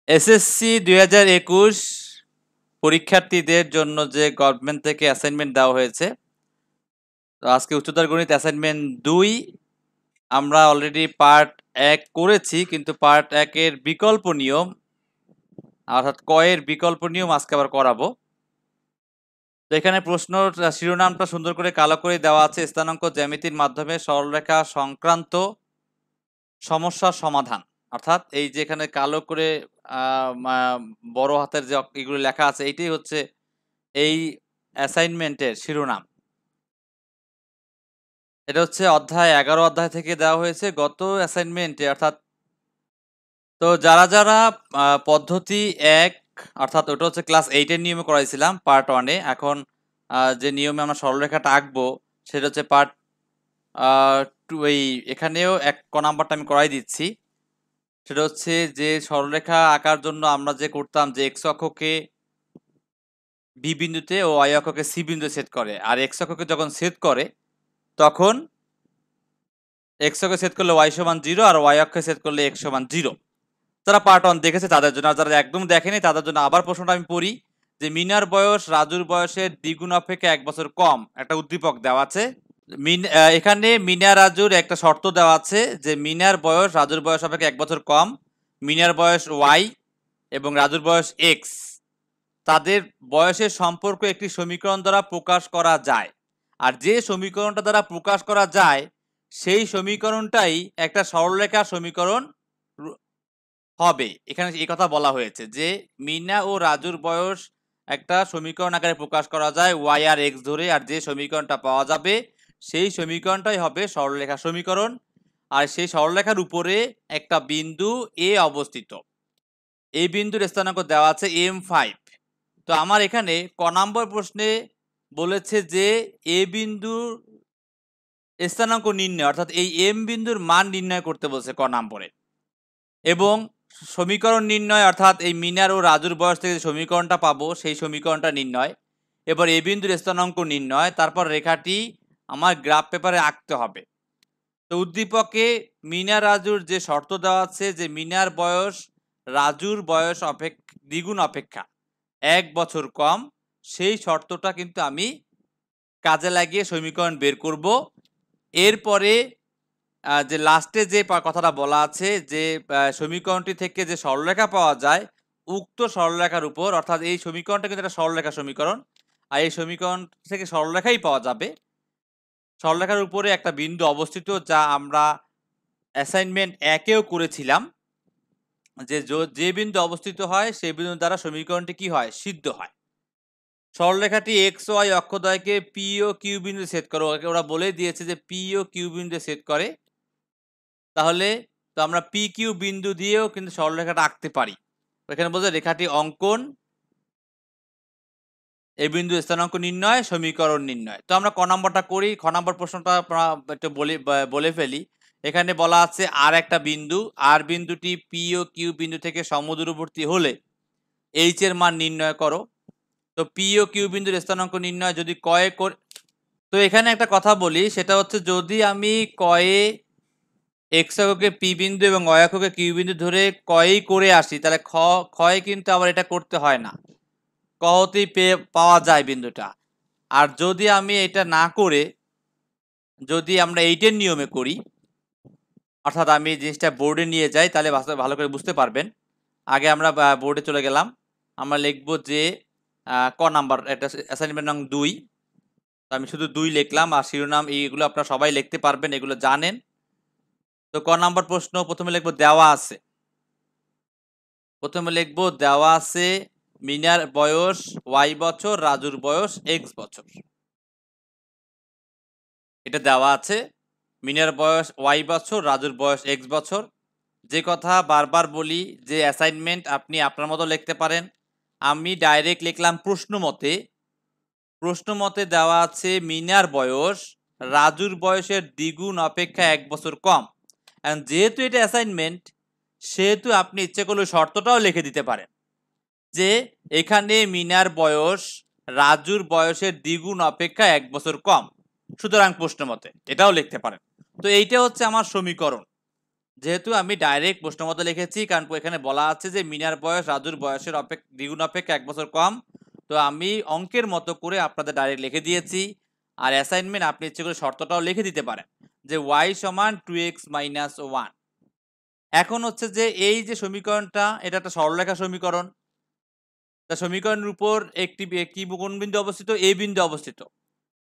SSC 2021 পরীক্ষার্থীদের জন্য যে গভর্নমেন্ট থেকে অ্যাসাইনমেন্ট দেওয়া হয়েছে, তো আজকে উচ্চতর গণিত অ্যাসাইনমেন্ট 2 আমরা অলরেডি পার্ট 1 করেছি, কিন্তু পার্ট 1 এর বিকল্প নিয়ম অর্থাৎ ক এর বিকল্প নিয়ম আজকে আবার করাবো। তো এখানে প্রশ্নর শিরোনামটা সুন্দর করে কালো করে দেওয়া আছে, স্থানাঙ্ক জ্যামিতির মাধ্যমে সরলরেখা সংক্রান্ত সমস্যার সমাধান। অর্থাৎ এই যে এখানে কালো করে বড় হাতের যে এগুলো লেখা আছে, এইটাই হচ্ছে এই অ্যাসাইনমেন্টের শিরোনাম। এটা হচ্ছে অধ্যায় 11 অধ্যায় থেকে দেওয়া হয়েছে গত অ্যাসাইনমেন্টে। অর্থাৎ তো যারা যারা পদ্ধতি 1 অর্থাৎ ওটা হচ্ছে ক্লাস 8 এর নিয়মে করাইছিলাম পার্ট 1 এ, এখন যে নিয়মে আমরা সরলরেখাটা আঁকবো সেটা হচ্ছে পার্ট 2। এখানেও 1 ক নাম্বারটা আমি করাই দিচ্ছি। সেটা হচ্ছে যে সরলরেখা আঁকার জন্য আমরা যে করতাম যে এক্স অক্ষকে বি বিন্দুতে ও ওয়াই অক্ষকে সি বিন্দুতে সেট করে, আর এক্স অক্ষকে যখন সেট করে তখন এক্স অক্ষে সেট করলে ওয়াই সমান 0 আর ওয়াই অক্ষে সেট করলে এক্স সমান 0। যারা পার্ট 1 দেখেছে তাদের জন্য, আর যারা একদম দেখেনি তাদের জন্য আবার প্রশ্নটা আমি পড়ি যে মিনার বয়স রাজুর বয়সের দ্বিগুণ অপেক্ষা 1 বছর কম। একটা উদ্দীপক দেওয়া আছে। এখানে মিনা রাজুর একটা শর্ত দেওয়া আছে যে মিনার বয়স রাজুর বয়স অপেক্ষা 1 বছর কম, মিনার বয়স ওয়াই এবং রাজুর বয়স এক্স, তাদের বয়সের সম্পর্ক একটি সমীকরণ দ্বারা প্রকাশ করা যায়। আর যে সমীকরণটা দ্বারা প্রকাশ করা যায় সেই সমীকরণটাই একটা সরলরেখা সমীকরণ হবে। এখানে এই কথা বলা হয়েছে যে মিনা ও রাজুর বয়স একটা সমীকরণ আকারে প্রকাশ করা যায় ওয়াই আর এক্স ধরে, আর যে সমীকরণটা পাওয়া যাবে সেই সমীকরণটাই হবে সরলরেখা সমীকরণ। আর সেই সরলরেখার উপরে একটা বিন্দু এ অবস্থিত। এই বিন্দুর স্থানাঙ্ক দেওয়া আছে m5। তো আমার এখানে ক নম্বর প্রশ্নে বলেছে যে এ বিন্দুর স্থানাঙ্ক নির্ণয়, অর্থাৎ এই এম বিন্দুর মান নির্ণয় করতে বলছে ক নম্বরে, এবং সমীকরণ নির্ণয় অর্থাৎ এই মিনার ও রাজুর বয়স থেকে সমীকরণটা পাবো সেই সমীকরণটা নির্ণয়। এবার এ বিন্দুর স্থানাঙ্ক নির্ণয়, তারপর রেখাটি আমার গ্রাফ পেপারে আঁকতে হবে। তো উদ্দীপকে মিনা রাজুর যে শর্ত দেওয়া আছে যে মিনার বয়স রাজুর বয়স দ্বিগুণ অপেক্ষা 1 বছর কম, সেই শর্তটা কিন্তু আমি কাজে লাগিয়ে সমীকরণ বের করব। এরপরে যে লাস্টে যে কথাটা বলা আছে যে সমীকরণটি থেকে যে সরলরেখা পাওয়া যায় উক্ত সরলরেখার উপর, অর্থাৎ এই সমীকরণটা কিন্তু একটা সরলরেখা সমীকরণ, আর এই সমীকরণ থেকে সরলরেখাই পাওয়া যাবে। সরলরেখার উপরে একটা বিন্দু অবস্থিত, যা আমরা অ্যাসাইনমেন্ট 1-এও করেছিলাম, যে বিন্দু অবস্থিত হয় সেই বিন্দু দ্বারা সমীকরণটি কি হয়, সিদ্ধ হয়। সরলরেখাটি x Y অক্ষদ্বয়কে P O Q বিন্দু সেট করো। ওরা বলে দিয়েছে যে পি ও কিউ বিন্দু সেট করে, তাহলে তো আমরা পি কিউ বিন্দু দিয়েও কিন্তু সরলরেখাটা আঁকতে পারি। এখানে বলছে রেখাটি অঙ্কন, এই বিন্দু স্থানাঙ্ক নির্ণয়, সমীকরণ নির্ণয়। তো আমরা ক নম্বরটা করি। খ নম্বর প্রশ্নটা একটু বলে ফেলি। এখানে বলা আছে আর একটা বিন্দু, আর বিন্দুটি পি ও কিউ বিন্দু থেকে সমদূরবর্তী হলে এইচ এর মান নির্ণয় করো। তো পি ও কিউ বিন্দুর স্থানাঙ্ক নির্ণয় যদি কয়ে করে, তো এখানে একটা কথা বলি, সেটা হচ্ছে যদি আমি কয়ে এক্স এককে পি বিন্দু এবং ওয়াই এককে কিউ বিন্দু ধরে কয়েই করে আসি, তাহলে ক্ষয় কিন্তু আবার এটা করতে হয় না, কহতেই পাওয়া যায় বিন্দুটা। আর যদি আমি এটা না করে যদি আমরা 8-এর নিয়মে করি, অর্থাৎ আমি জিনিসটা বোর্ডে নিয়ে যাই, তাহলে ভালো করে বুঝতে পারবেন। আগে আমরা বোর্ডে চলে গেলাম, আমরা লিখব যে ক নাম্বার, এটা অ্যাসাইনমেন্ট নং 2। আমি শুধু 2 লিখলাম, আর শিরোনাম এইগুলো আপনারা সবাই লিখতে পারবেন, এগুলো জানেন। তো ক নাম্বার প্রশ্ন প্রথমে লিখব দেওয়া আছে, প্রথমে লিখব দেওয়া আছে মিনার বয়স ওয়াই বছর, রাজুর বয়স এক্স বছর। এটা দেওয়া আছে মিনার বয়স ওয়াই বছর, রাজুর বয়স এক্স বছর। যে কথা বারবার বলি যে অ্যাসাইনমেন্ট আপনি আপনার মতো লিখতে পারেন, আমি ডাইরেক্ট লিখলাম প্রশ্ন মতে। প্রশ্ন মতে দেওয়া আছে মিনার বয়স রাজুর বয়সের দ্বিগুণ অপেক্ষা 1 বছর কম। এখন যেহেতু এটা অ্যাসাইনমেন্ট, সেহেতু আপনি ইচ্ছে করলে শর্তটাও লিখে দিতে পারেন যে এখানে মিনার বয়স রাজুর বয়সের দ্বিগুণ অপেক্ষা 1 বছর কম, সুতরাং প্রশ্ন মতে, এটাও লিখতে পারেন। তো এইটা হচ্ছে আমার সমীকরণ। যেহেতু আমি ডাইরেক্ট প্রশ্ন মতো লিখেছি, কারণ এখানে বলা আছে যে মিনার বয়স রাজুর বয়সের দ্বিগুণ অপেক্ষা 1 বছর কম। তো আমি অঙ্কের মতো করে আপনাদের ডাইরেক্ট লিখে দিয়েছি। আর অ্যাসাইনমেন্ট আপনি ইচ্ছে করে শর্তটাও লিখে দিতে পারেন যে y সমান 2x মাইনাস 1। এখন হচ্ছে যে এই যে সমীকরণটা, এটা একটা সরলরেখা সমীকরণ। তা সমীকরণের উপর একটি কি কোন বিন্দু অবস্থিত? a বিন্দু অবস্থিত।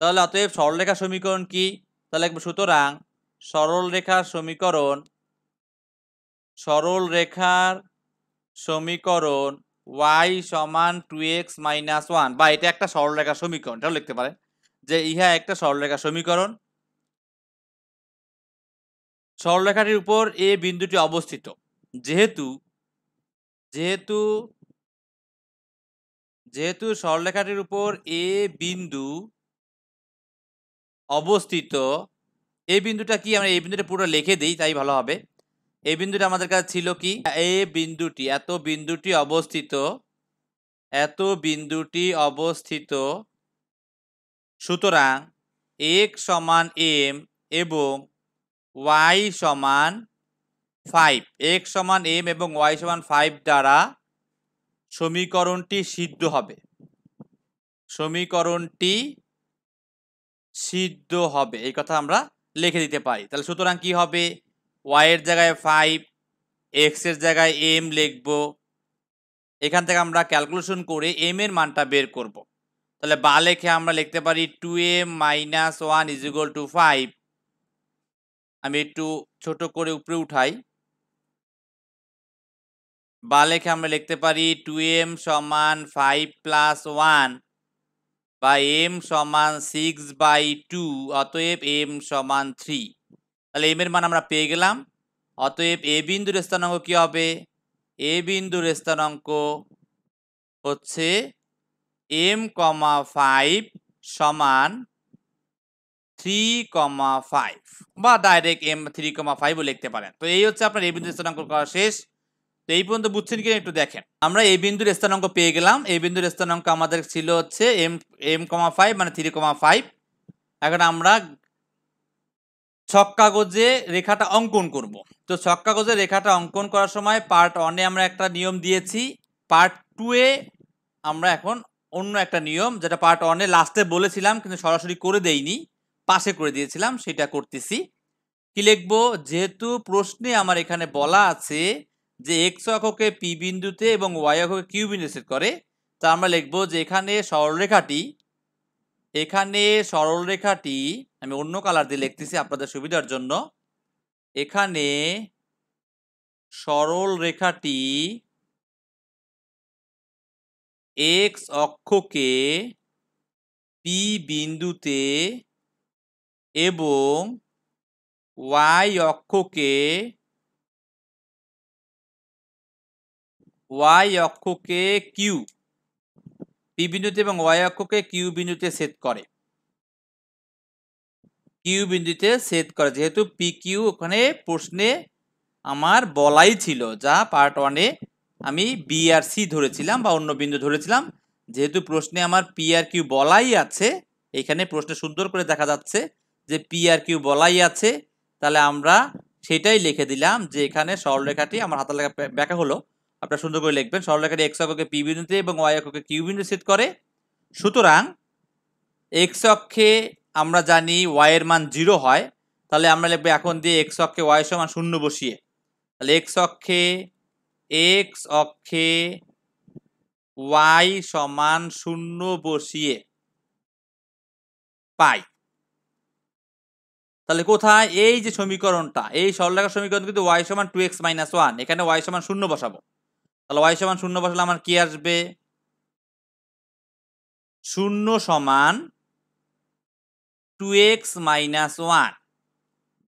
তাহলে অতএব সরলরেখা সমীকরণ কি? তাহলে সুতরাং সরলরেখার সমীকরণ y সমান 2x মাইনাস 1, বা এটা একটা সরলরেখা সমীকরণ, এটাও লিখতে পারেন যে ইহা একটা সরলরেখা সমীকরণ। সরলরেখাটির উপর a বিন্দুটি অবস্থিত। যেহেতু যেহেতু যেহেতু সরলরেখাটির উপর a বিন্দু অবস্থিত, এই বিন্দুটা কি, আমরা এই বিন্দুটা পুরো লিখে দিই তাই ভালো হবে। এই বিন্দুটা আমাদের কাছে ছিল কি, এত বিন্দুটি অবস্থিত। সুতরাং x সমান m এবং y সমান 5, x সমান m এবং y সমান 5 দ্বারা সমীকরণটি সিদ্ধ হবে। এই কথা আমরা লিখে দিতে পারি। তাহলে সুতরাং কি হবে, y এর জায়গায় 5, x এর জায়গায় m লিখব। এখান থেকে আমরা ক্যালকুলেশন করে m এর মানটা বের করব। তাহলে বা লেখে আমরা লিখতে পারি 2m minus 1 is equal to 5। আমি একটু ছোট করে উপরে উঠাই। বা লেখে আমরা লিখতে পারি 2m সমান 5 প্লাস 1 বা m সমান 6/2, অতএব m সমান 3। তাহলে m এর মান আমরা পেয়ে গেলাম। অতএব a বিন্দুর স্থানাঙ্ক কি হবে? a বিন্দুর স্থানাঙ্ক হচ্ছে m,5 সমান 3,5, বা ডাইরেক্ট m 3,5 ও লিখতে পারেন। তো এই হচ্ছে আপনার a বিন্দুর স্থানাঙ্ক করা শেষ। তো এই পর্যন্ত বুঝছেন কিনা একটু দেখেন। আমরা a বিন্দুর স্থানাঙ্ক পেয়ে গেলাম। a বিন্দুর স্থানাঙ্ক আমাদের ছিল হচ্ছে m,5 মানে 3,5। এখন আমরা ছক কাগজে রেখাটা অঙ্কন করব। তো ছক কাগজে রেখাটা অঙ্কন করার সময় পার্ট 1 এ আমরা একটা নিয়ম দিয়েছি, পার্ট 2 এ আমরা এখন অন্য একটা নিয়ম, যেটা পার্ট 1 এ লাস্টে বলেছিলাম কিন্তু সরাসরি করে দেইনি, পাশে করে দিয়েছিলাম, সেটা করতেছি। কি লিখবো? যেহেতু প্রশ্নে আমার এখানে বলা আছে যে x অক্ষকে p বিন্দুতে এবং y অক্ষকে q বিন্দুতে ছেদ করে, তা আমরা লিখবো যে এখানে সরলরেখাটি আমি অন্য কালার দিয়ে লিখতেছি আপনাদের সুবিধার জন্য। এখানে সরলরেখাটি x অক্ষকে p বিন্দুতে এবং y অক্ষকে q, p বিন্দুতে এবং y অক্ষকে q বিন্দুতে ছেদ করে। যেহেতু PQ ওখানে প্রশ্নে আমার বলাই ছিল, যা পার্ট 1 এ আমি B আর C ধরেছিলাম বা অন্য বিন্দু ধরেছিলাম। যেহেতু প্রশ্নে আমার P আর Q বলাই আছে, এখানে প্রশ্নে সুন্দর করে দেখা যাচ্ছে যে P আর Q বলাই আছে, তাহলে আমরা সেটাই লিখে দিলাম যে এখানে সরলরেখাটি, আমার হাতের লেখা ব্যাখ্যা হলো, আপনারা সুন্দর করে লিখবেন, সরলরেখাটি x অক্ষকে P বিন্দুতে এবং y অক্ষকে Q বিন্দুতে ছেদ করে। সুতরাং x অক্ষে আমরা জানি y এর মান 0 হয়, তাহলে আমরা লিখব এখন দিয়ে x অক্ষে y সমান 0 বসিয়ে। তাহলে x অক্ষে y সমান 0 বসিয়ে পাই। তাহলে কোথায় এই যে সমীকরণটা, এই সরলরেখার সমীকরণ কিন্তু y সমান 2x মাইনাস 1, এখানে y সমান 0 বসাবো। তাহলে y সমান 0 বসালে আমার কি আসবে? 0 সমান 2x মাইনাস 1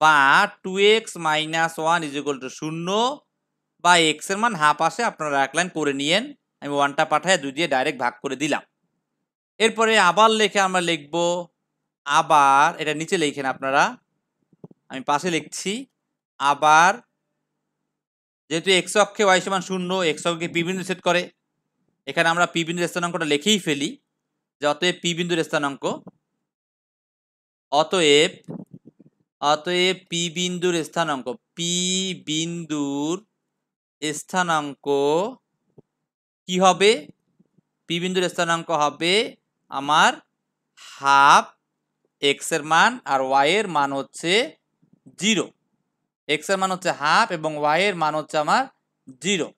বা 2x minus 1 is equal to 0, বা x এর মান হাফ আসে, আপনারা এক লাইন করে নিয়েন। আমি 1টা পাঠায় 2 দিয়ে ডাইরেক্ট ভাগ করে দিলাম। এরপরে আবার লিখে আমরা লিখব, আবার এটা নিচে লিখেন আপনারা, আমি পাশে লিখছি। আবার যেহেতু x অক্ষে y সমান 0, x অক্ষকে p বিন্দু ছেদ করে, এখানে আমরা p বিন্দুর স্থানাঙ্কটা লিখেই ফেলি যে অতএব p বিন্দুর স্থানাঙ্ক, অতএব অতএব পি বিন্দুর স্থানাঙ্ক কি হবে? পি বিন্দুর স্থানাঙ্ক হবে আমার হাফ এক্স এর মান, আর ওয়াই এর মান হচ্ছে 0। এক্স এর মান হচ্ছে হাফ এবং ওয়াই এর মান হচ্ছে আমার 0।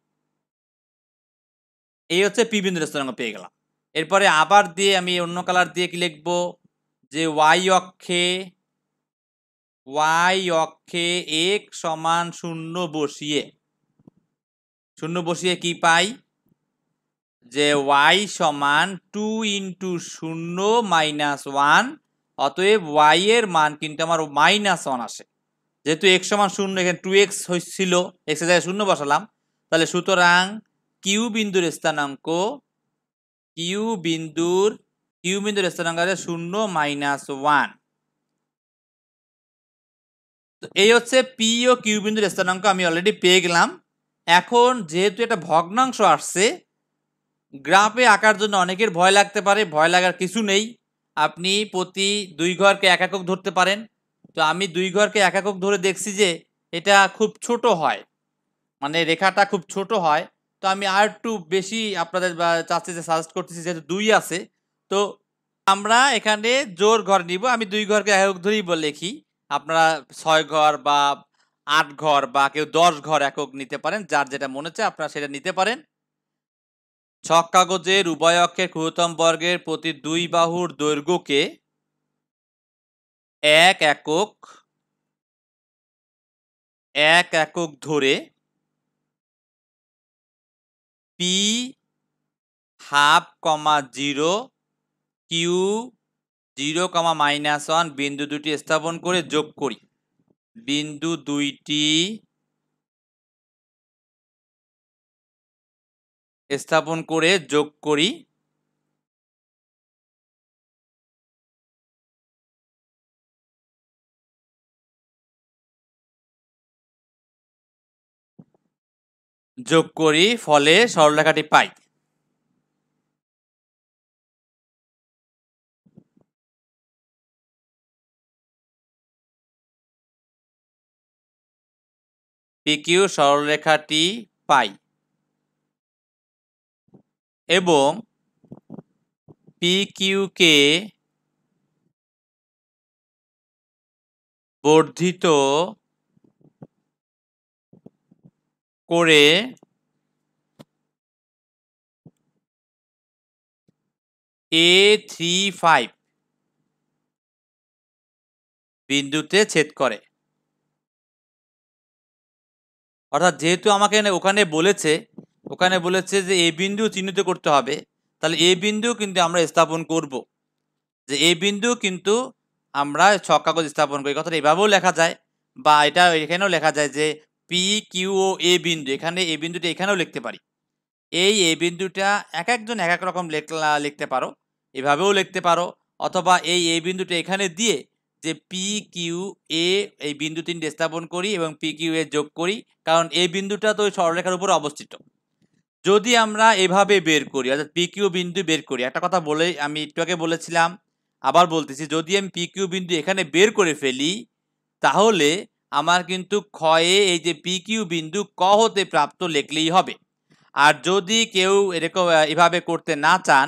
এই হচ্ছে পি বিন্দুর স্থানাঙ্ক পেয়ে গেলাম। এরপরে আবার দিয়ে আমি অন্য কালার দিয়ে কি লিখবো, যে ওয়াই অক্ষে x সমান 0 বসিয়ে কি পাই, যে y সমান 2 ইন্টু 0 মাইনাস 1। অতএব y এর মান কিন্তু আমার -1 আসে। যেহেতু x সমান 0, এখানে 2x হয়েছিল, x এর জায়গায় 0 বসালাম, তাহলে সুতরাং কিউ বিন্দুর স্থানাঙ্ক আছে 0 মাইনাস 1। তো এই হচ্ছে পি ও কিউ বিন্দুর স্থানাঙ্ক আমি অলরেডি পেয়ে গেলাম। এখন যেহেতু এটা ভগ্নাংশ আসছে, গ্রাফে আঁকার জন্য অনেকের ভয় লাগতে পারে, ভয় লাগার কিছু নেই। আপনি প্রতি 2 ঘরকে 1 একক ধরতে পারেন। তো আমি 2 ঘরকে 1 একক ধরে দেখছি যে এটা খুব ছোট হয়, মানে রেখাটা খুব ছোট হয়। তো আমি আর একটু বেশি আপনাদের চাচ্ছি, যে সাজেস্ট করতেছি, যেহেতু 2 আছে, তো আমরা এখানে জোর ঘর নিব। আমি 2 ঘরকে 1 একক ধরেই লিখি। আপনারা 6 ঘর বা 8 ঘর বা কেউ 10 ঘর একক নিতে পারেন, যার যেটা মনে চায় আপনারা সেটা নিতে পারেন। ছক কাগজের উভয় অক্ষের ক্ষুদ্রতম বর্গের প্রতি 2 বাহুর দৈর্ঘ্যকে 1 একক ধরে পি হাফ, 0, কিউ 0, -1 বিন্দু দুটি স্থাপন করে যোগ করি। বিন্দু দুইটি স্থাপন করে যোগ করি। ফলে সরলরেখাটি পাই। পিকিউ সরলরেখাটি পাই এবং পিকিউ কে বর্ধিত করে A35 বিন্দুতে ছেদ করে। অর্থাৎ যেহেতু আমাকে ওখানে বলেছে যে এ বিন্দু চিহ্নিত করতে হবে, তাহলে এ বিন্দু কিন্তু আমরা স্থাপন করব। যে এ বিন্দু কিন্তু আমরা ছক কাগজ স্থাপন করি। কথাটা এভাবেও লেখা যায়, বা এটা এখানেও লেখা যায় যে পি কিউ ও এ বিন্দু, এখানে এ বিন্দুটা এখানেও লিখতে পারি। এই এ বিন্দুটা এক একজন এক এক রকম লিখতে পারো, এভাবেও লিখতে পারো, অথবা এই এ বিন্দুটা এখানে দিয়ে যে পি কিউ এ এই বিন্দু তিনটে স্থাপন করি এবং পি কিউ এ যোগ করি, কারণ এই বিন্দুটা তো ওই সরলরেখার উপর অবস্থিত। যদি আমরা এভাবে বের করি, অর্থাৎ পি কিউ বিন্দু বের করি, একটা কথা বলে আমি একটু আগে বলেছিলাম, আবার বলতেছি, যদি আমি পি কিউ বিন্দু এখানে বের করে ফেলি, তাহলে আমার কিন্তু ক্ষয়ে এই যে পি কিউ বিন্দু ক হতে প্রাপ্ত লিখলেই হবে। আর যদি কেউ এরকম এভাবে করতে না চান,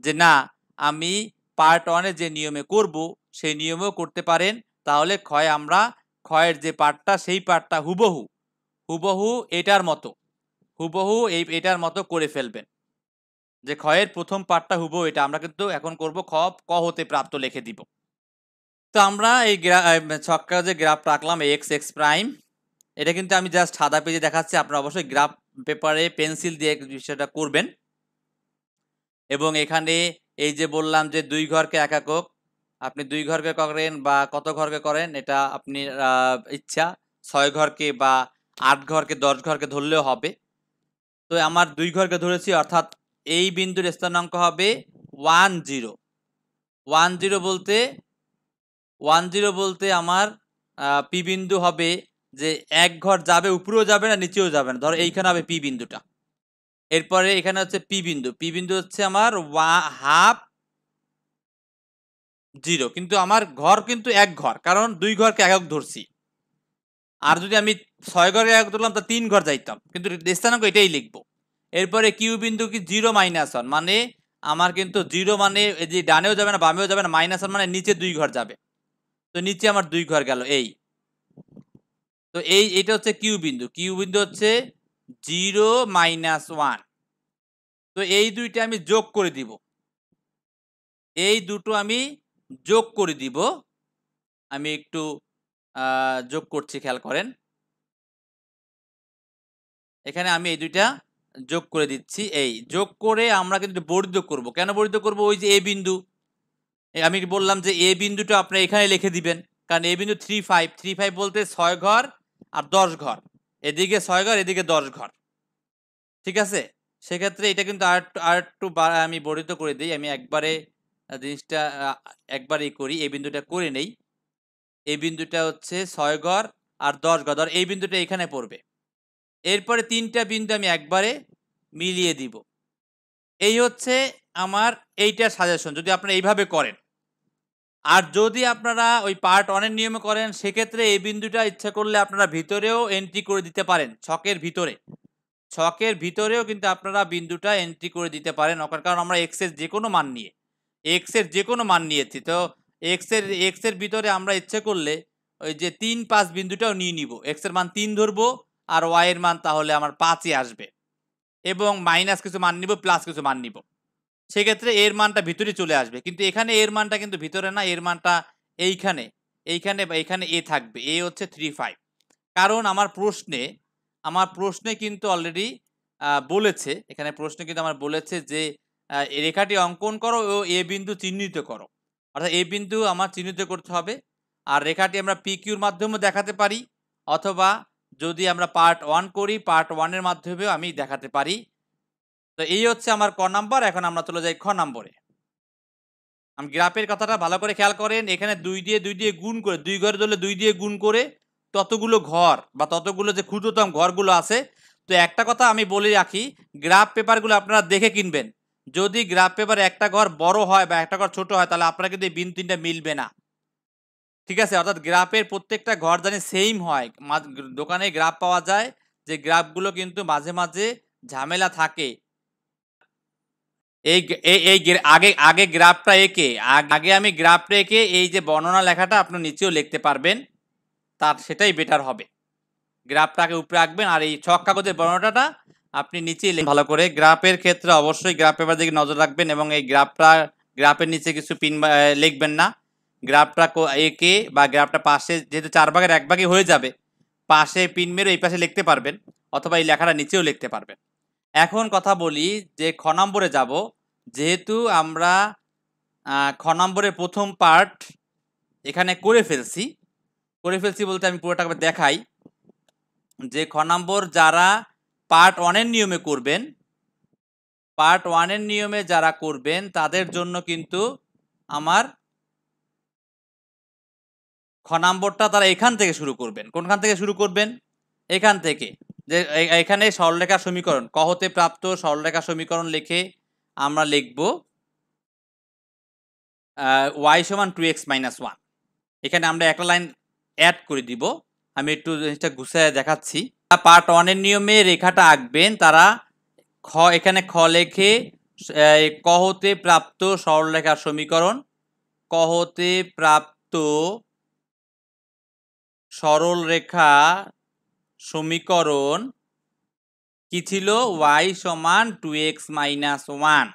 যে না আমি পার্ট 1-এ যে নিয়মে করব সেই নিয়মেও করতে পারেন, তাহলে ক্ষয়ের যে পার্টটা, সেই পার্টটা হুবহু এটার মতো করে ফেলবেন। যে ক্ষয়ের প্রথম পার্টটা হুবহু এটা আমরা কিন্তু এখন করব ক হতে প্রাপ্ত লিখে দিব। তো আমরা এই ছক্কা যে গ্রাফটা আঁকলাম এক্স প্রাইম, এটা কিন্তু আমি জাস্ট সাদা পেজে দেখাচ্ছি, আপনারা অবশ্যই গ্রাফ পেপারে পেন্সিল দিয়ে বিষয়টা করবেন। এবং এখানে এই যে বললাম যে 2 ঘরকে 1 একক, আপনি 2 ঘরকে করেন বা কত ঘরকে করেন এটা আপনি ইচ্ছা, 6 ঘরকে বা 8 ঘরকে 10 ঘরকে ধরলেও হবে। তো আমার 2 ঘরকে ধরেছি, অর্থাৎ এই বিন্দুর স্থানাঙ্ক হবে 10। 10 বলতে আমার পি বিন্দু হবে যে 1 ঘর যাবে, উপরেও যাবে না নিচেও যাবে না, ধরো এইখানে হবে পি বিন্দুটা। এরপরে এখানে হচ্ছে পি বিন্দু হচ্ছে আমার হাফ 0, কিন্তু আমার ঘর কিন্তু এক ঘর, কারণ 2 ঘরকে একক ধরছি। আর যদি আমি 6 ঘরে একক ধরলাম তা 3 ঘর যাইতাম, কিন্তু স্থানাঙ্ক এটাই লিখবো। এরপরে কিউ বিন্দু কি 0 -1, মানে আমার কিন্তু 0 মানে এই যে ডানেও যাবে না বামেও যাবে না, -1 মানে নিচে 2 ঘর যাবে। তো নিচে আমার 2 ঘর গেল এই। তো এইটা হচ্ছে কিউ বিন্দু। কিউ বিন্দু হচ্ছে 0 -1। তো এই দুইটা আমি যোগ করে দিব, এই দুটো আমি যোগ করে দিব। আমি একটু যোগ করছি, খেয়াল করেন। এখানে আমি এই দুইটা যোগ করে দিচ্ছি। এই যোগ করে আমরা কিন্তু বর্ধিত করব। কেন বর্ধিত করব? ওই যে এ বিন্দু, আমি বললাম যে এ বিন্দুটা আপনারা এখানে লিখে দিবেন, কারণ এ বিন্দু 35 বলতে 6 ঘর আর 10 ঘর, এদিকে 6 ঘর এদিকে 10 ঘর, ঠিক আছে। সেক্ষেত্রে এটা কিন্তু আর একটু আমি বর্ধিত করে দিই। আমি একবারে জিনিসটা একবারেই করি, এই বিন্দুটা করে নেই। এই বিন্দুটা হচ্ছে 6 ঘর আর 10 ঘর, ধর এই বিন্দুটা এখানে পড়বে। এরপরে 3টা বিন্দু আমি একবারে মিলিয়ে দিব। এই হচ্ছে আমার এইটার সাজেশন, যদি আপনারা এইভাবে করেন। আর যদি আপনারা ওই পার্ট 1 এর নিয়মে করেন, সেক্ষেত্রে এই বিন্দুটা ইচ্ছা করলে আপনারা ভিতরেও এন্ট্রি করে দিতে পারেন, ছকের ভিতরে। ছকের ভিতরেও কিন্তু আপনারা বিন্দুটা এন্ট্রি করে দিতে পারেন, কারণ আমরা এক্স এর যে কোনো মান নিয়ে, এক্স এর যে কোনো মান নিয়েছি। তো এক্স এর ভিতরে আমরা ইচ্ছে করলে ওই যে 3, 5 বিন্দুটাও নিয়ে নিব। এক্স এর মান 3 ধরবো, আর ওয়াই এর মান তাহলে আমার 5ই আসবে, এবং মাইনাস কিছু মান নিব, প্লাস কিছু মান নিব। সেক্ষেত্রে এর মানটা ভিতরে চলে আসবে, কিন্তু এখানে এর মানটা কিন্তু ভিতরে না, এর মানটা এইখানে, এইখানে বা এখানে এ থাকবে। এ হচ্ছে 35, কারণ আমার প্রশ্নে কিন্তু অলরেডি বলেছে, এখানে প্রশ্নে কিন্তু আমার বলেছে যে এই রেখাটি অঙ্কন করো ও এ বিন্দু চিহ্নিত করো, অর্থাৎ এ বিন্দু আমার চিহ্নিত করতে হবে। আর রেখাটি আমরা পি কিউর মাধ্যমে দেখাতে পারি, অথবা যদি আমরা পার্ট 1 করি, পার্ট 1 এর মাধ্যমেও আমি দেখাতে পারি। তো এই হচ্ছে আমার ক নাম্বার। এখন আমরা চলে যাই খ নম্বরে। আমি গ্রাফের কথাটা ভালো করে খেয়াল করেন। এখানে 2 দিয়ে গুণ করে, 2 ঘরে ধরলে 2 দিয়ে গুণ করে ততগুলো ঘর বা ততগুলো যে ক্ষুদ্রতম ঘরগুলো আছে। তো একটা কথা আমি বলে রাখি, গ্রাফ পেপারগুলো আপনারা দেখে কিনবেন। যদি গ্রাফ পেপার একটা ঘর বড় হয় বা একটা ঘর ছোট হয়, তাহলে আপনারা কিন্তু এই বিন্দু 3টা মিলবে না, ঠিক আছে। অর্থাৎ গ্রাফের প্রত্যেকটা ঘর জানি সেম হয়। দোকানে গ্রাফ পাওয়া যায়, যে গ্রাফগুলো কিন্তু মাঝে মাঝে ঝামেলা থাকে। আগে আগে গ্রাফটা এঁকে, আগে আমি গ্রাফটা এঁকে এই যে বর্ণনা লেখাটা আপনি নিচেও লিখতে পারবেন, তার সেটাই বেটার হবে। গ্রাফটাকে উপরে রাখবেন, আর এই ছক কাগজের বর্ণনাটা আপনি নিচেই ভালো করে। গ্রাফের ক্ষেত্রে অবশ্যই গ্রাফ পেপার দিকে নজর রাখবেন, এবং এই গ্রাফের নিচে কিছু পিন লিখবেন না। গ্রাফটা এঁকে বা গ্রাফটা পাশে, যেহেতু 4 ভাগের 1 ভাগই হয়ে যাবে, পাশে পিন মেরে এই পাশে লিখতে পারবেন, অথবা এই লেখাটা নিচেও লিখতে পারবেন। এখন কথা বলি যে খ নম্বরে যাব। যেহেতু আমরা খ নম্বরের প্রথম পার্ট এখানে করে ফেলছি বলতে আমি পুরোটা দেখাই, যে খ নম্বর যারা পার্ট 1 এর নিয়মে করবেন, পার্ট 1 এর নিয়মে যারা করবেন তাদের জন্য কিন্তু আমার খ নম্বরটা তারা এখান থেকে শুরু করবেন। কোনখান থেকে শুরু করবেন? এখান থেকে, যে এখানে সরলরেখা সমীকরণ, ক হতে প্রাপ্ত সরলরেখা সমীকরণ লিখে আমরা লিখব y = 2x - 1। এখানে আমরা একটা লাইন অ্যাড করে দিব। আমি একটু জিনিসটা গুছিয়ে দেখাচ্ছি। পার্ট 1 এর নিয়মে রেখাটা আঁকবেন তারা এখানে খ লেখে ক হতে প্রাপ্ত সরলরেখার সমীকরণ, ক হতে প্রাপ্ত সরলরেখা সমীকরণ কি ছিল? y = 2x - 1।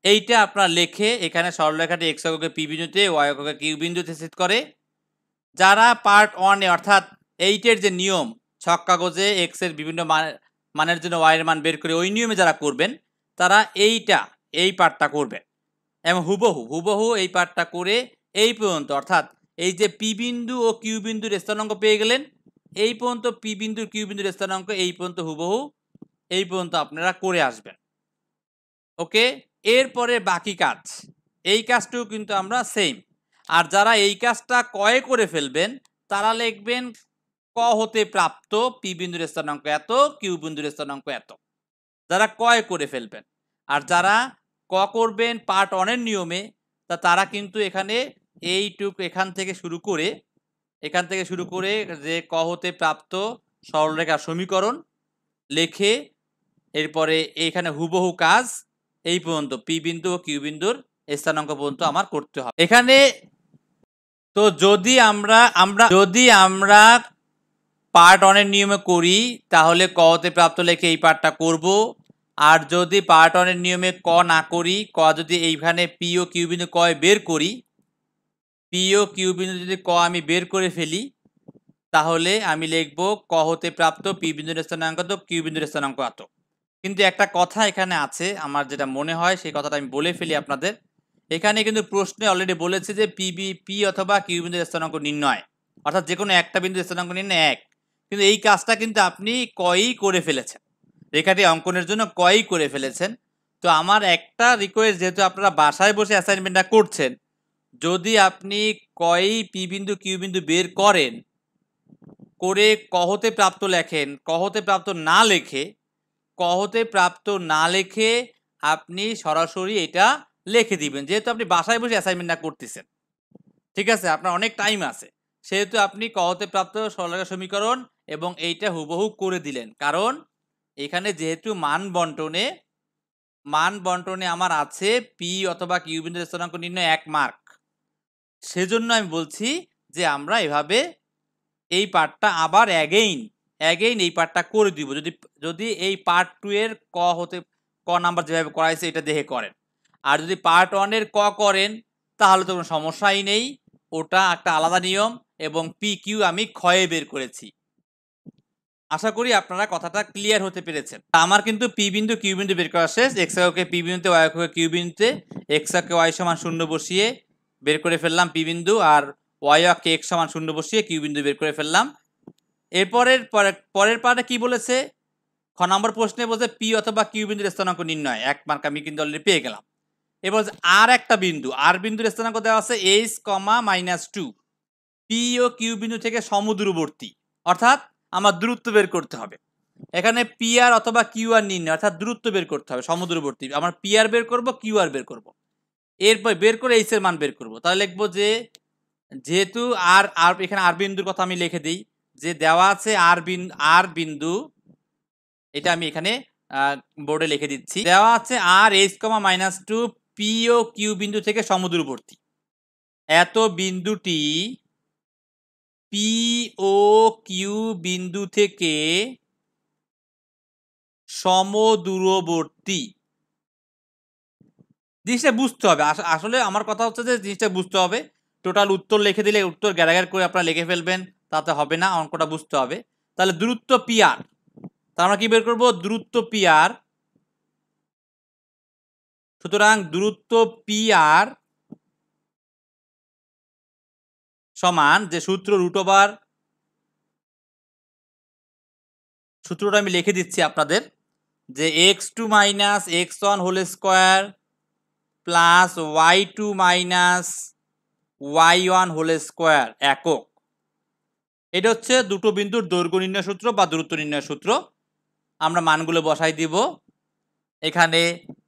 এইটা আপনার লেখে এখানে সরলরেখাটি x এককে পি বিন্দুতে, y এককে কিউ বিন্দুতে ছেদ করে। যারা পার্ট 1 এ অর্থাৎ 8 এর যে নিয়ম, ছক কাগজে x এর বিভিন্ন মানের জন্য y এর মান বের করে ওই নিয়মে যারা করবেন, তারা এই পার্টটা করবেন, এবং হুবহু এই পার্টটা করে এই পর্যন্ত, অর্থাৎ এই যে পি বিন্দু ও কিউ বিন্দুর স্থানাঙ্ক পেয়ে গেলেন, এই পর্যন্ত পি বিন্দু কিউ বিন্দুর স্থানাঙ্ক এই পর্যন্ত হুবহু এই পর্যন্ত আপনারা করে আসবেন। ওকে, এরপরে বাকি কাজ, এই কাজটিও কিন্তু আমরা সেম। আর যারা এই কাজটা কয়ে করে ফেলবেন, তারা লিখবেন ক হতে প্রাপ্ত পি বিন্দুর স্থানাঙ্ক এত, কিউ বিন্দুর স্থানাঙ্ক এত, যারা কয় করে ফেলবেন। আর যারা ক করবেন পার্ট 1 এর নিয়মে, তা তারা কিন্তু এখানে এইটুকু এখান থেকে শুরু করে যে ক হতে প্রাপ্ত সরলরেখার সমীকরণ লেখে এরপরে এইখানে হুবহু কাজ এই পর্যন্ত পি বিন্দু ও কিউ বিন্দুর স্থানাঙ্ক পর্যন্ত আমার করতে হবে এখানে। তো যদি আমরা পার্ট 1 এর নিয়মে করি তাহলে ক হতে প্রাপ্ত লেখে এই পার্টটা করব, আর যদি পার্ট 1 এর নিয়মে ক না করি, ক যদি এইখানে পি ও কিউ বিন্দু ক বের করি, পি ও কিউ বিন্দু যদি ক আমি বের করে ফেলি তাহলে আমি লিখব ক হতে প্রাপ্ত পি বিন্দুর স্থানাঙ্ক তো কিউ বিন্দুর স্থানাঙ্ক এত। কিন্তু একটা কথা এখানে আছে, আমার যেটা মনে হয় সেই কথাটা আমি বলে ফেলি আপনাদের। এখানে কিন্তু প্রশ্নে অলরেডি বলেছে যে পি অথবা কিউ বিন্দুর স্থানাঙ্ক নির্ণয়, অর্থাৎ যে কোনো একটা বিন্দুর স্থানাঙ্ক নির্ণয় এক। কিন্তু এই কাজটা কিন্তু আপনি কই করে ফেলেছেন, রেখাটি অঙ্কনের জন্য কই করে ফেলেছেন। তো আমার একটা রিকোয়েস্ট, যেহেতু আপনারা বাসায় বসে অ্যাসাইনমেন্টটা করছেন, যদি আপনি কই পি বিন্দু কিউ বিন্দু বের করেন করে ক হতে প্রাপ্ত লেখেন, ক হতে প্রাপ্ত না লেখে আপনি সরাসরি এটা লিখে দিবেন, যেহেতু আপনি বাসায় বসে অ্যাসাইনমেন্টটা করতেছেন। ঠিক আছে, আপনার অনেক টাইম আছে, সেহেতু আপনি ক হতে প্রাপ্ত সরলরেখা সমীকরণ এবং এইটা হুবহু করে দিলেন। কারণ এখানে যেহেতু মান বন্টনে আমার আছে পি অথবা কিউ বিন্দুর স্থানাঙ্ক নির্ণয় 1 মার্ক, সেজন্য আমি বলছি যে আমরা এভাবে এই পার্টটা আবার অ্যাগেইন এই পার্টটা করে দিব, যদি এই পার্ট 2 এর ক নাম্বার যেভাবে করাইছে এটা দেখে করেন। আর যদি পার্ট 1 এর ক করেন তাহলে তো কোনো সমস্যাই নেই, ওটা একটা আলাদা নিয়ম, এবং পি কিউ আমি ক্ষয়ে বের করেছি। আশা করি আপনারা কথাটা ক্লিয়ার হতে পেরেছেন। আমার কিন্তু পি বিন্দু কিউ বিন্দু বের করা শেষ। এক্স এককে পি বিন্দুতে, ওয়াই এককে কিউ বিন্দুতে, এক্স অক্ষে ওয়াই সমান 0 বসিয়ে বের করে ফেললাম পি বিন্দু, আর ওয়াই অক্ষে এক্স সমান 0 বসিয়ে কিউ বিন্দু বের করে ফেললাম। পরের পার্টে কি বলেছে, খ নম্বর প্রশ্নে বলছে পি অথবা কিউ বিন্দুর স্থানাঙ্ক নির্ণয় 1 মার্ক, আমি কিন্তু অলরেডি পেয়ে গেলাম। এবার আর একটা বিন্দু, আর বিন্দুর স্থানাঙ্ক দেওয়া আছে এইচ কমা -2, পি ও কিউ বিন্দু থেকে সমদূরবর্তী, অর্থাৎ আমার দূরত্ব বের করতে হবে। এখানে পি আর অথবা কিউ আর নির্ণয়, অর্থাৎ দূরত্ব বের করতে হবে সমদূরবর্তী। আমার পি আর বের করব, কিউ আর বের করব, এরপর বের করে এইচ এর মান বের করব। তাহলে লিখবো যে যেহেতু আর এখানে আর বিন্দুর কথা আমি লিখে দিই, যে দেওয়া আছে আর বিন্দু, এটা আমি এখানে বোর্ডে লিখে দিচ্ছি, দেওয়া আছে আর এইচ কমা -2 পি ও কিউ বিন্দু থেকে সমদূরবর্তী। এত বিন্দুটি পি ও কিউ বিন্দু থেকে সমদূরবর্তী। জিনিসটা বুঝতে হবে, আসলে আমার কথা হচ্ছে যে জিনিসটা বুঝতে হবে। টোটাল উত্তর লিখে দিলে উত্তর গ্যারাগার করে আপনারা লিখে ফেলবেন, তাতে হবে না, অঙ্কটা বুঝতে হবে। তাহলে দূরত্ব পি আর, তা আমরা কি বের করব, দূরত্ব পি আর। সুতরাং দূরত্ব পি আর সমান যে সূত্র সূত্রটা আমি লিখে দিচ্ছি আপনাদের, যে x2 - x1 whole square plus y2 - y1 whole square একক। এটা হচ্ছে দুটো বিন্দুর দৈর্ঘ্য নির্ণয় সূত্র বা দূরত্ব নির্ণয় সূত্র। আমরা মানগুলো বসাই দিব। এখানে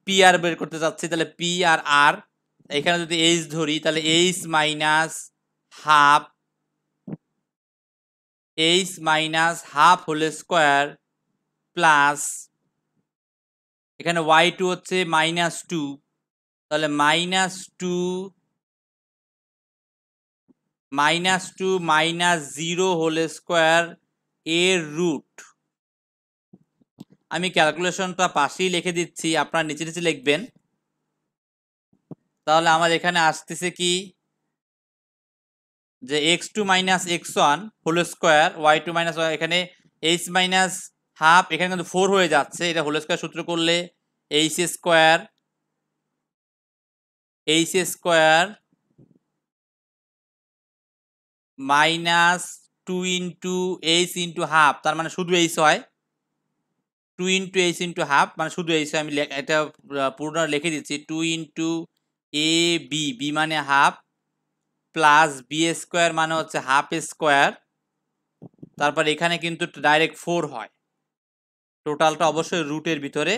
পি আর বের করতে যাচ্ছি, তাহলে পি আর আর, এখানে যদি এইচ ধরি তাহলে H minus half whole square plus এখানে y2 হচ্ছে -2, তাহলে -2 -0 হোল স্কয়ার এর রুট। আমি ক্যালকুলেশনটা পাশেই লিখে দিচ্ছি, আপনারা নিচে নিচে লিখবেন। তাহলে আমার এখানে আসতেছে কি, যে x2 - x1 whole square y2 - এখানে h মাইনাস হাফ, এখানে কিন্তু 4 হয়ে যাচ্ছে, এটা হোল স্কয়ার সূত্র করলে h square -2 into h into half, তার মানে শুধু h হয়, 2 ইন্টু h ইন্টু হাফ মানে শুধু h হয়। আমি এটা পুরোটা লিখে দিচ্ছি, 2 ইন্টু এ বি মানে হাফ, প্লাস বি স্কোয়ার মানে হচ্ছে হাফ স্কোয়ার, তারপর এখানে কিন্তু ডাইরেক্ট 4 হয়। টোটালটা অবশ্যই রুটের ভিতরে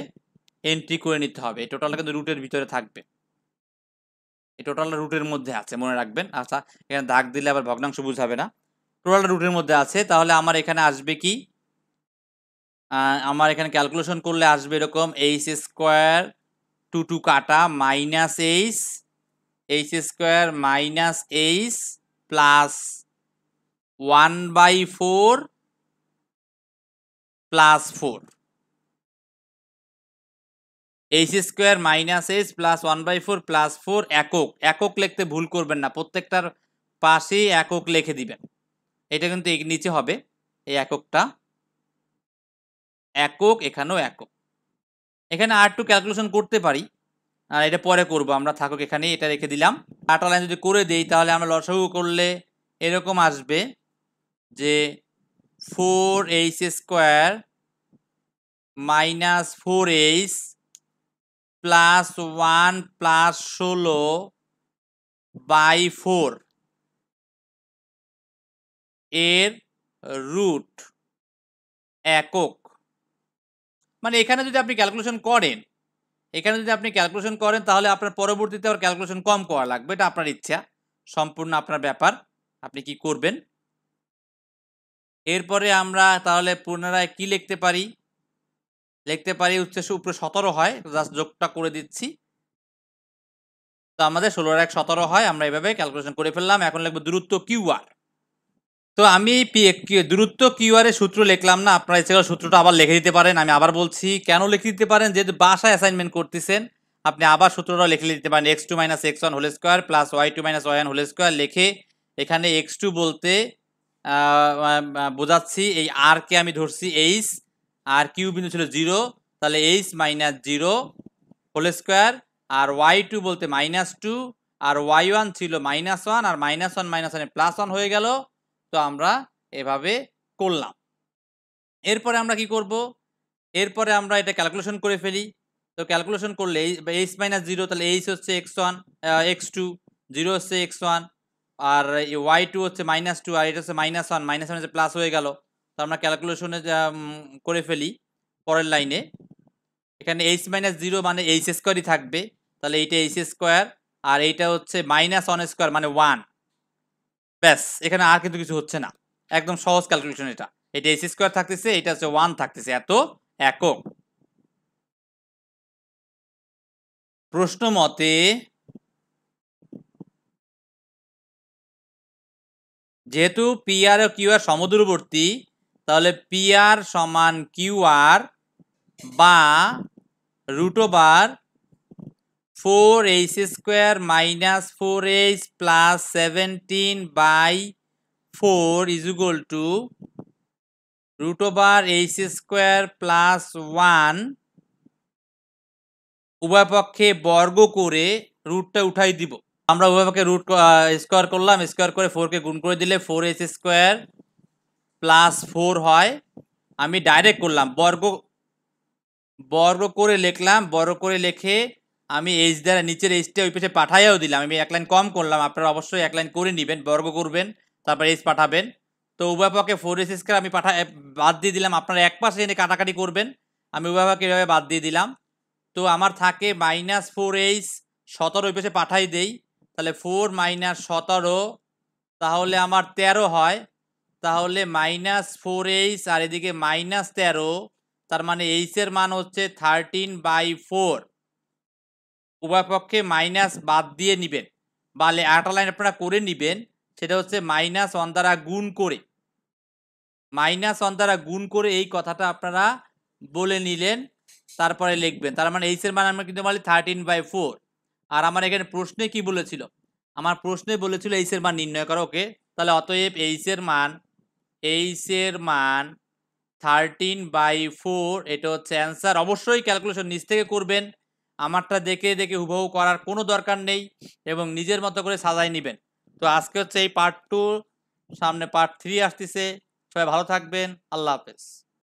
এন্ট্রি করে নিতে হবে, টোটালটা কিন্তু রুটের ভিতরে থাকবে। এই টোটালটা রুটের মধ্যে আছে, মনে রাখবেন। আচ্ছা, এখানে দাগ দিলে আবার ভগ্নাংশ বুঝাবে না। টোটালটা রুটের মধ্যে আছে, তাহলে আমার এখানে আসবে কি, আমার এখানে ক্যালকুলেশন করলে আসবে এরকম এইচ স্কোয়ার টু কাটা minus H square minus H plus 1/4 plus 4, H square minus H plus 1/4 plus 4 একক লিখতে ভুল করবেন না, প্রত্যেকটার পাশেই একক লিখে দিবেন। এটা কিন্তু নিচে হবে এই এককটা, একক, এখানেও একক। এখানে আর একটু ক্যালকুলেশন করতে পারি, আর এটা পরে করব আমরা, থাকুক এখানে, এটা রেখে দিলাম। 8টা লাইন যদি করে দেই তাহলে আমরা লসাগু করলে এরকম আসবে যে 4h square minus 4h plus 1 plus 16/4 এর রুট একক। মানে এখানে যদি আপনি ক্যালকুলেশন করেন তাহলে আপনার পরবর্তীতে আবার ক্যালকুলেশন কম করা লাগবে, এটা আপনার ইচ্ছা, সম্পূর্ণ আপনার ব্যাপার, আপনি কি করবেন। এরপরে আমরা তাহলে পুনরায় কি লিখতে পারি, হচ্ছে উপরে 17 হয়, জাস্ট যোগটা করে দিচ্ছি। তো আমাদের 16 হয়, আমরা এভাবে ক্যালকুলেশন করে ফেললাম। এখন লিখবো দূরত্ব কিউআর। তো আমি দূরত্ব কিউআর এর সূত্র লিখলাম না, আপনারা ইচ্ছা সূত্রটা আবার লিখে দিতে পারেন। আমি আবার বলছি কেন লিখে দিতে পারেন, যেহেতু বাসায় অ্যাসাইনমেন্ট করতেছেন, আপনি আবার সূত্রটা লিখে দিতে পারেন। x2 - x1 whole square plus y2 - y1 whole square লিখে এখানে x2 বলতে বোঝাচ্ছি এই r কে আমি ধরছি h, আর কিউ বিন্দু ছিল 0, তাহলে h - 0 হোল স্কোয়ার, আর y2 বলতে -2, আর y1 ছিল -1, আর -1 -1 +1 হয়ে গেল। তো আমরা এভাবে করলাম। এরপরে আমরা কি করব, এরপরে আমরা এটা ক্যালকুলেশন করে ফেলি। তো ক্যালকুলেশন করলে h - 0, তাহলে h হচ্ছে x1 x2, 0 হচ্ছে x1, আর y2 হচ্ছে -2, আর এটা হচ্ছে -1, -1 হচ্ছে প্লাস হয়ে গেল। তো আমরা ক্যালকুলেশনে করে ফেলি পরের লাইনে। এখানে h - 0 মানে h স্কোয়ারই থাকবে, তাহলে এইটা h স্কোয়ার, আর এইটা হচ্ছে -1 স্কোয়ার মানে 1। ব্যাস, এখানে আর কিন্তু কিছু হচ্ছে না, একদম সহজ ক্যালকুলেশন। এটা h স্কোয়ার থাকতেছে, এটা হচ্ছে 1 থাকতেছে, এত একক। প্রশ্ন মতে যেহেতু P R O Q R সমদূরবর্তী, তাহলে পি আর সমান কিউ আর বা √4h square minus 4h plus 17/4 is equal to √h square plus 1, উভয় পক্ষে বর্গ করে রুটটা উঠাই দিব। আমরা উভয় পক্ষে রুট স্কোয়ার করলাম, স্কোয়ার করে 4 কে গুণ করে দিলে 4h স্কোয়ার প্লাস 4 হয়। আমি ডাইরেক্ট করলাম, বর্গ করে লিখলাম, বর্গ করে লিখে আমি এইচ দ্বারা নিচের এইচটা ওই পাশে পাঠাইয়াও দিলাম। আমি এক লাইন কম করলাম, আপনারা অবশ্যই এক লাইন করে নেবেন, বর্গ করবেন, তারপর এইচ পাঠাবেন। তো উভয় পক্ষে 4h স্কোয়ার আমি বাদ দিয়ে দিলাম, আপনারা এক পাশে এনে কাটাকাটি করবেন, আমি উভয় পক্ষে এভাবে বাদ দিয়ে দিলাম। তো আমার থাকে -4h, 17 ওই পাশে পাঠাই দেই, তাহলে 4 - 17, তাহলে আমার 13 হয়। তাহলে -4h আর এদিকে -13, তার মানে h এর মান হচ্ছে 13/4। উভয় পক্ষে মাইনাস বাদ দিয়ে নিবেন, বা আরেকটা লাইন আপনারা করে নিবেন, সেটা হচ্ছে -1 দ্বারা গুণ করে, -1 দ্বারা গুণ করে এই কথাটা আপনারা বলে নিলেন, তারপরে লিখবেন। তার মানে h এর মান আমরা কিন্তু বলি 13/4। আর আমার এখানে প্রশ্নে কি বলেছিল, আমার প্রশ্নে বলেছিল h এর মান নির্ণয় করো। ওকে, তাহলে অতএব h এর মান 13/4, এটা হচ্ছে অ্যান্সার। অবশ্যই ক্যালকুলেশন নিচ থেকে করবেন, আমারটা দেখে দেখে হুবহু করার কোনো দরকার নেই, এবং নিজের মতো করে সাজাই নেবেন। তো আজকে হচ্ছে এই পার্ট 2, সামনে পার্ট 3 আসতেছে। সবাই ভালো থাকবেন, আল্লাহ হাফেজ।